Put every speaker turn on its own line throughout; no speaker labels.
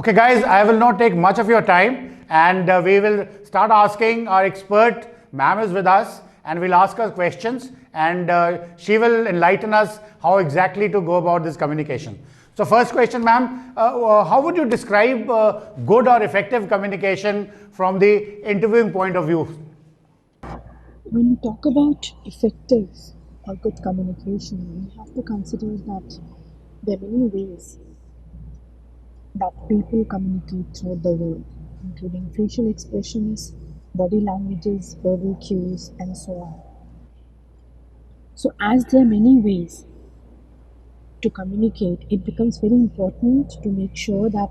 Okay guys, I will not take much of your time, and we will start asking our expert. Ma'am is with us, and we'll ask her questions, and she will enlighten us how exactly to go about this communication. So first question, ma'am, how would you describe good or effective communication from the interviewing point of view?
When we talk about effective or good communication, we have to consider that there are many ways that people communicate throughout the world, including facial expressions, body languages, verbal cues, and so on. So, as there are many ways to communicate, it becomes very important to make sure that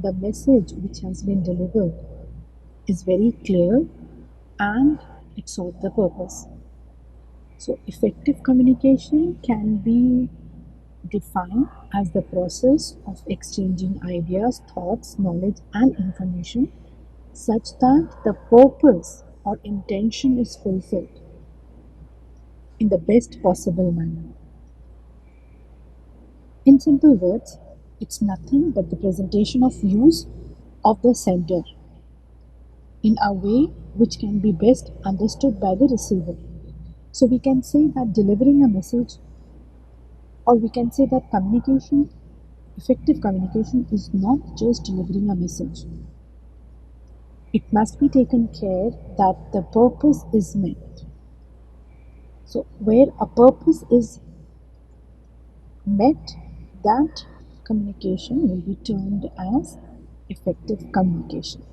the message which has been delivered is very clear and it serves the purpose. So, effective communication can be defined as the process of exchanging ideas, thoughts, knowledge, and information such that the purpose or intention is fulfilled in the best possible manner. In simple words, it's nothing but the presentation of views of the sender in a way which can be best understood by the receiver. So we can say that delivering a message, or we can say that communication, effective communication is not just delivering a message. It must be taken care that the purpose is met. So where a purpose is met, that communication will be termed as effective communication.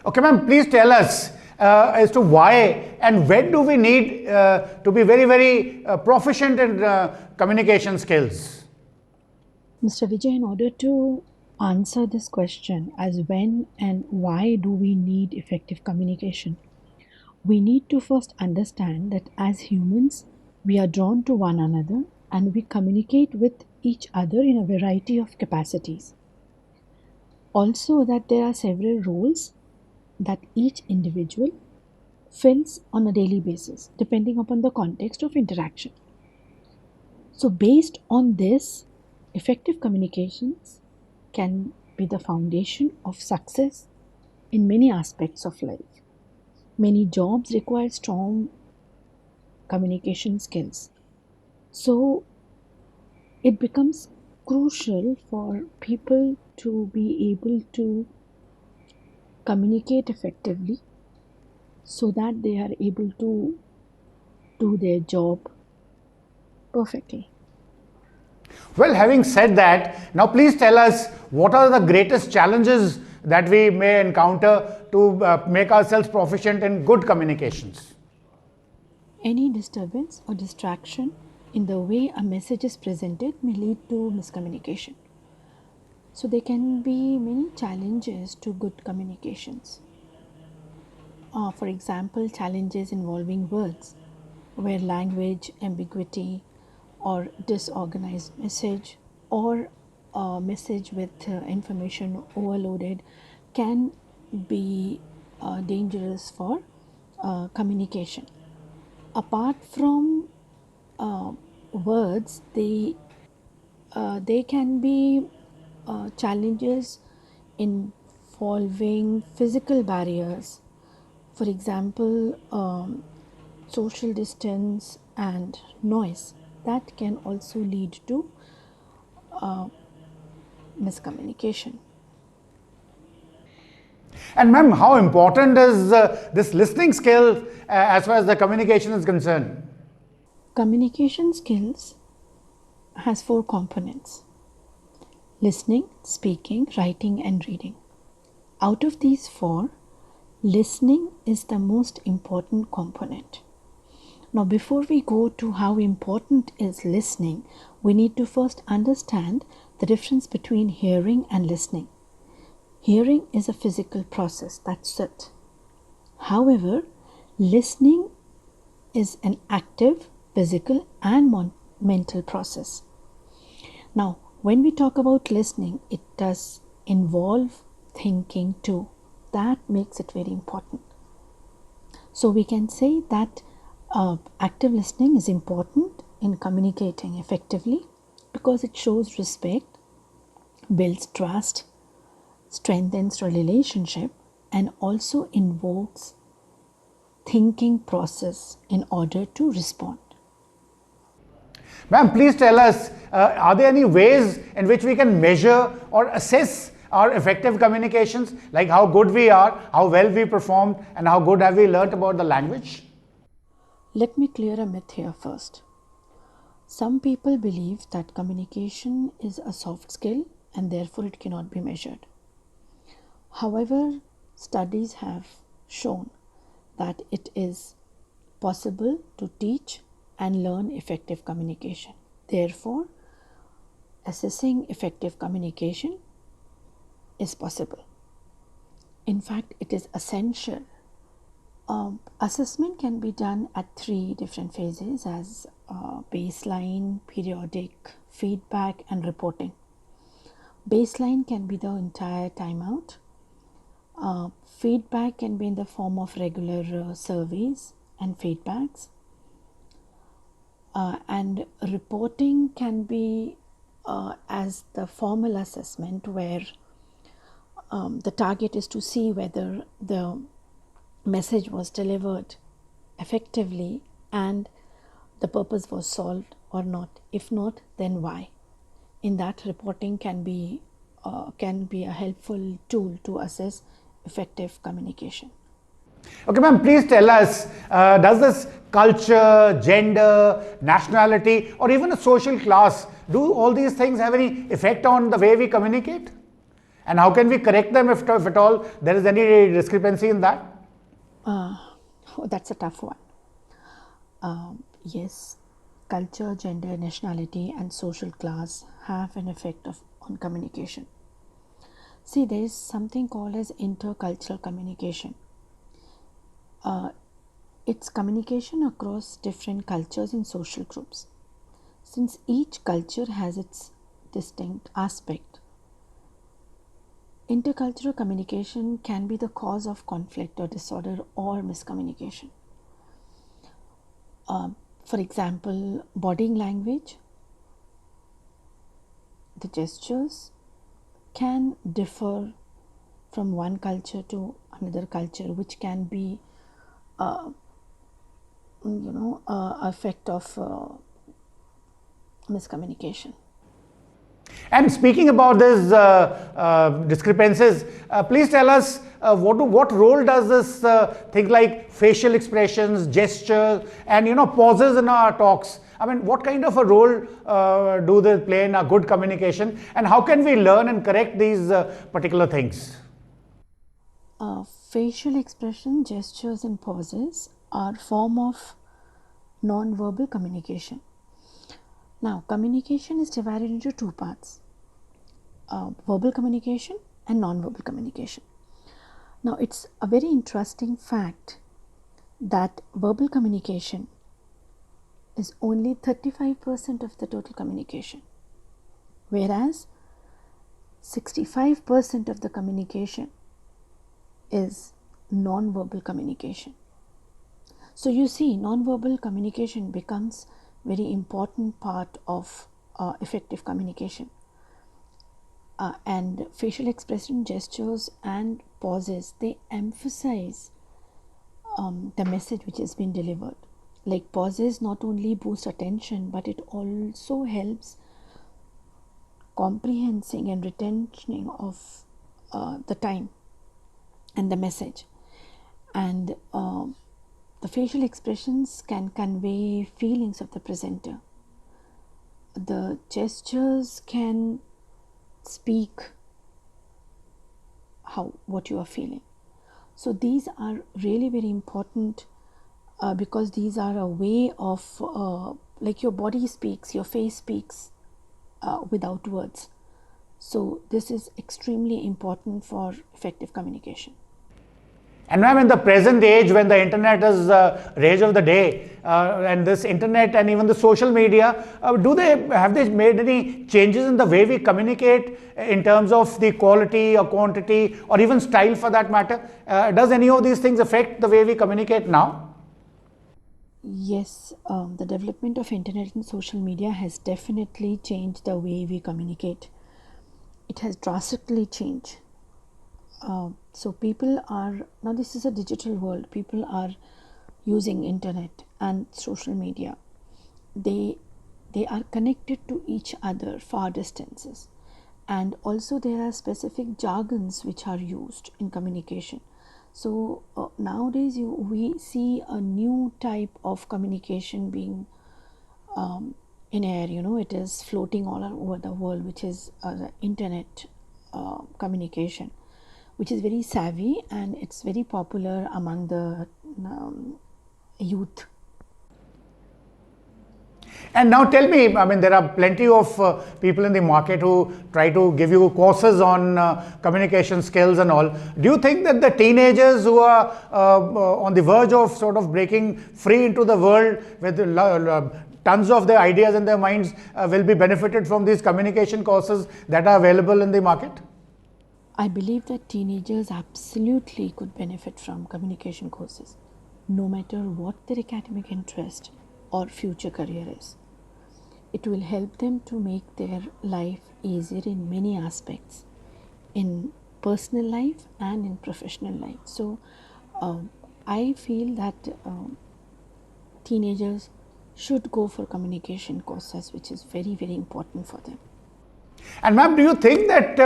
Okay, ma'am, please tell us as to why and when do we need to be very proficient in communication skills?
Mr. Vijay, in order to answer this question as when and why do we need effective communication, we need to first understand that as humans, we are drawn to one another and we communicate with each other in a variety of capacities. Also, that there are several roles that each individual fills on a daily basis, depending upon the context of interaction. So, based on this, effective communications can be the foundation of success in many aspects of life. Many jobs require strong communication skills. So, it becomes crucial for people to be able to communicate effectively so that they are able to do their job perfectly.
Well, having said that, now please tell us what are the greatest challenges that we may encounter to make ourselves proficient in good communications.
Any disturbance or distraction in the way a message is presented may lead to miscommunication. So, there can be many challenges to good communications. For example, challenges involving words, where language ambiguity or disorganized message or a message with information overloaded can be dangerous for communication. Apart from words, they can be challenges involving physical barriers. For example, social distance and noise that can also lead to miscommunication.
And ma'am, how important is this listening skill as far as the communication is concerned?
Communication skills has four components: listening, speaking, writing, and reading. Out of these four, listening is the most important component. Now, before we go to how important is listening, we need to first understand the difference between hearing and listening. Hearing is a physical process, that's it. However, listening is an active, physical, and mental process. Now, when we talk about listening, it does involve thinking too. That makes it very important. So, we can say that active listening is important in communicating effectively, because it shows respect, builds trust, strengthens the relationship, and also invokes thinking process in order to respond.
Ma'am, please tell us, are there any ways in which we can measure or assess our effective communications, like how good we are, how well we performed, and how good have we learnt about the language?
Let me clear a myth here first. Some people believe that communication is a soft skill and therefore it cannot be measured. However, studies have shown that it is possible to teach and learn effective communication. Therefore, assessing effective communication is possible. In fact, it is essential. Assessment can be done at 3 different phases as baseline, periodic, feedback, and reporting. Baseline can be the entire timeout. Feedback can be in the form of regular surveys and feedbacks. And reporting can be as the formal assessment where the target is to see whether the message was delivered effectively and the purpose was solved or not. If not, then why? In that, reporting can be a helpful tool to assess effective communication.
Okay, ma'am, please tell us, does this culture, gender, nationality, or even a social class, do all these things have any effect on the way we communicate? And how can we correct them if at all there is any discrepancy in that?
That's a tough one. Yes, culture, gender, nationality, and social class have an effect on communication. See, there is something called as intercultural communication. It's communication across different cultures and social groups. Since each culture has its distinct aspect, intercultural communication can be the cause of conflict or disorder or miscommunication. For example, body language, the gestures can differ from one culture to another culture, which can be effect of miscommunication.
And speaking about these discrepancies, please tell us what role does this thing like facial expressions, gestures, and pauses in our talks? I mean, what kind of a role do they play in a good communication, and how can we learn and correct these particular things?
Facial expression, gestures, and pauses are form of non-verbal communication. Now, communication is divided into 2 parts, verbal communication and non-verbal communication. Now, it's a very interesting fact that verbal communication is only 35% of the total communication, whereas 65% of the communication is non-verbal communication. So you see, non-verbal communication becomes very important part of effective communication. And facial expression, gestures, and pauses, they emphasize the message which has been delivered. Like pauses not only boost attention, but it also helps comprehending and retention of the time and the message. And the facial expressions can convey feelings of the presenter. The gestures can speak what you are feeling. So these are really very important because these are a way of like your body speaks, your face speaks without words. So this is extremely important for effective communication.
And ma'am, in the present age, when the internet is rage of the day, and this internet and even the social media, have they made any changes in the way we communicate in terms of the quality or quantity or even style for that matter? Does any of these things affect the way we communicate now?
Yes, the development of internet and social media has definitely changed the way we communicate. It has drastically changed. So people are now, this is a digital world. People are using internet and social media. They are connected to each other far distances, and also there are specific jargons which are used in communication. So nowadays we see a new type of communication being in air. It is floating all over the world, which is the internet communication, which is very savvy and it's very popular among the youth.
And now tell me, I mean, there are plenty of people in the market who try to give you courses on communication skills and all. Do you think that the teenagers who are on the verge of sort of breaking free into the world with tons of their ideas in their minds will be benefited from these communication courses that are available in the market?
I believe that teenagers absolutely could benefit from communication courses, no matter what their academic interest or future career is. It will help them to make their life easier in many aspects, in personal life and in professional life. So, I feel that teenagers should go for communication courses, which is very, very important for them.
And ma'am, do you think that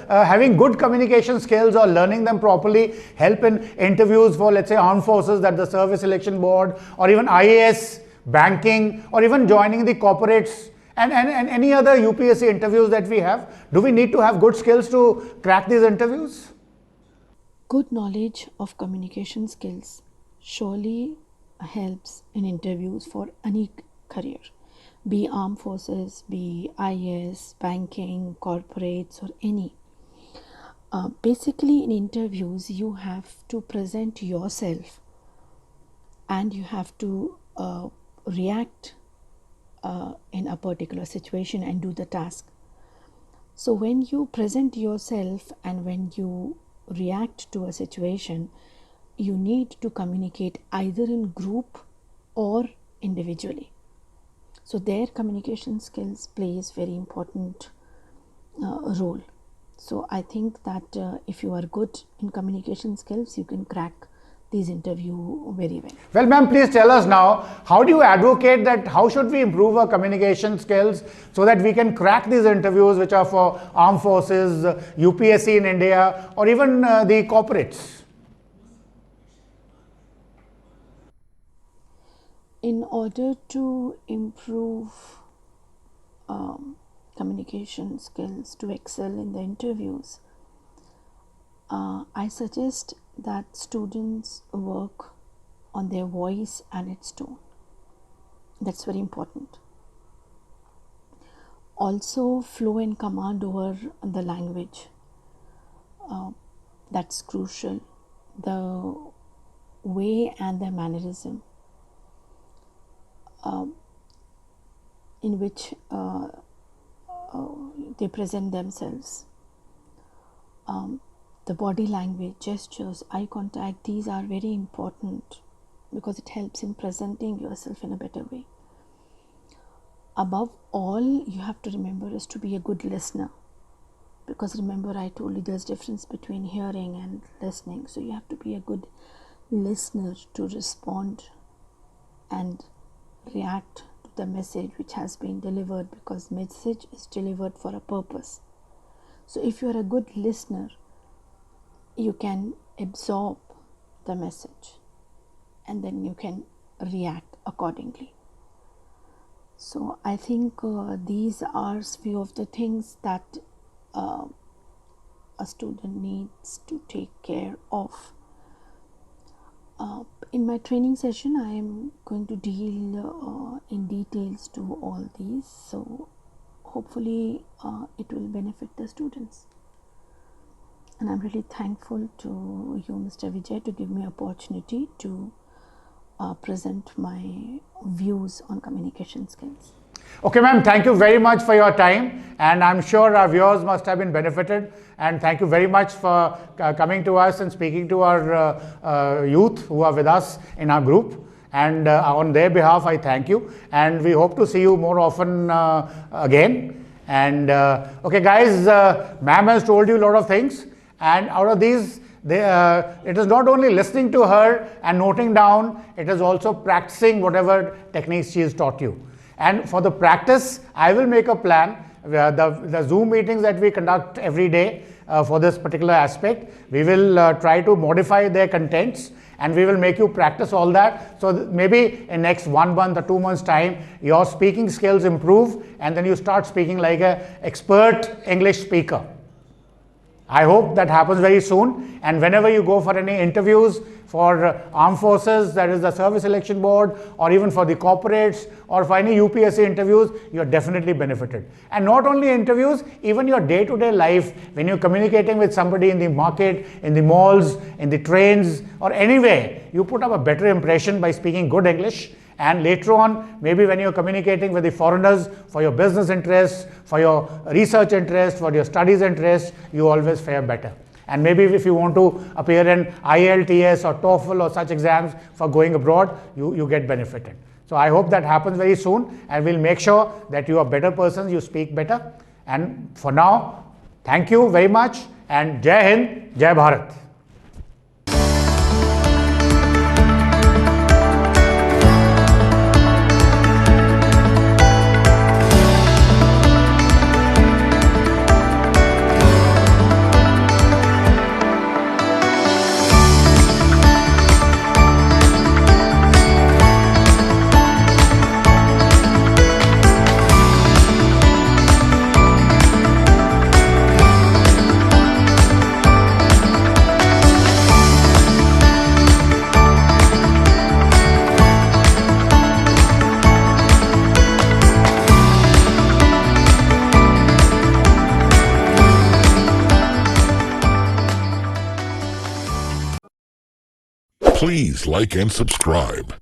having good communication skills or learning them properly help in interviews for, let's say, armed forces, that the Service Selection Board, or even IAS, banking, or even joining the corporates and any other UPSC interviews that we have? Do we need to have good skills to crack these interviews?
Good knowledge of communication skills surely helps in interviews for any career, be armed forces, be IS, banking, corporates, or any. Basically, in interviews, you have to present yourself and you have to react in a particular situation and do the task. So, when you present yourself and when you react to a situation, you need to communicate either in group or individually. So their communication skills plays very important role. So I think that if you are good in communication skills, you can crack these interview very well.
Well, ma'am, please tell us now, how do you advocate that how should we improve our communication skills so that we can crack these interviews which are for armed forces, UPSC in India, or even the corporates?
In order to improve communication skills, to excel in the interviews, I suggest that students work on their voice and its tone. That's very important. Also, flow and command over the language. That's crucial. The way and the mannerism in which they present themselves. The body language, gestures, eye contact, these are very important because it helps in presenting yourself in a better way. Above all, you have to remember is to be a good listener, because remember I told you there's difference between hearing and listening. So you have to be a good listener to respond and react to the message which has been delivered, because message is delivered for a purpose. So if you are a good listener, you can absorb the message and then you can react accordingly. So I think these are few of the things that a student needs to take care of. In my training session, I am going to deal in details to all these. So hopefully it will benefit the students. And I'm really thankful to you, Mr. Vijay, to give me opportunity to present my views on communication skills.
Okay, ma'am, thank you very much for your time, and I'm sure our viewers must have been benefited, and thank you very much for coming to us and speaking to our youth who are with us in our group. and on their behalf I thank you, and we hope to see you more often again. And okay guys, ma'am has told you a lot of things, and out of these it is not only listening to her and noting down, it is also practicing whatever techniques she has taught you. And for the practice, I will make a plan. The Zoom meetings that we conduct every day for this particular aspect, we will try to modify their contents, and we will make you practice all that. So maybe in next 1 month or 2 months time, your speaking skills improve, and then you start speaking like an expert English speaker. I hope that happens very soon. And whenever you go for any interviews for armed forces, that is the service selection board, or even for the corporates, or for any UPSC interviews, you're definitely benefited. And not only interviews, even your day-to-day life, when you're communicating with somebody in the market, in the malls, in the trains, or anywhere, you put up a better impression by speaking good English. And later on, maybe when you're communicating with the foreigners for your business interests, for your research interests, for your studies interests, you always fare better. And maybe if you want to appear in IELTS or TOEFL or such exams for going abroad, you get benefited. So I hope that happens very soon, and we'll make sure that you are better persons, you speak better. And for now, thank you very much, and Jai Hind, Jai Bharat.
Please like and subscribe.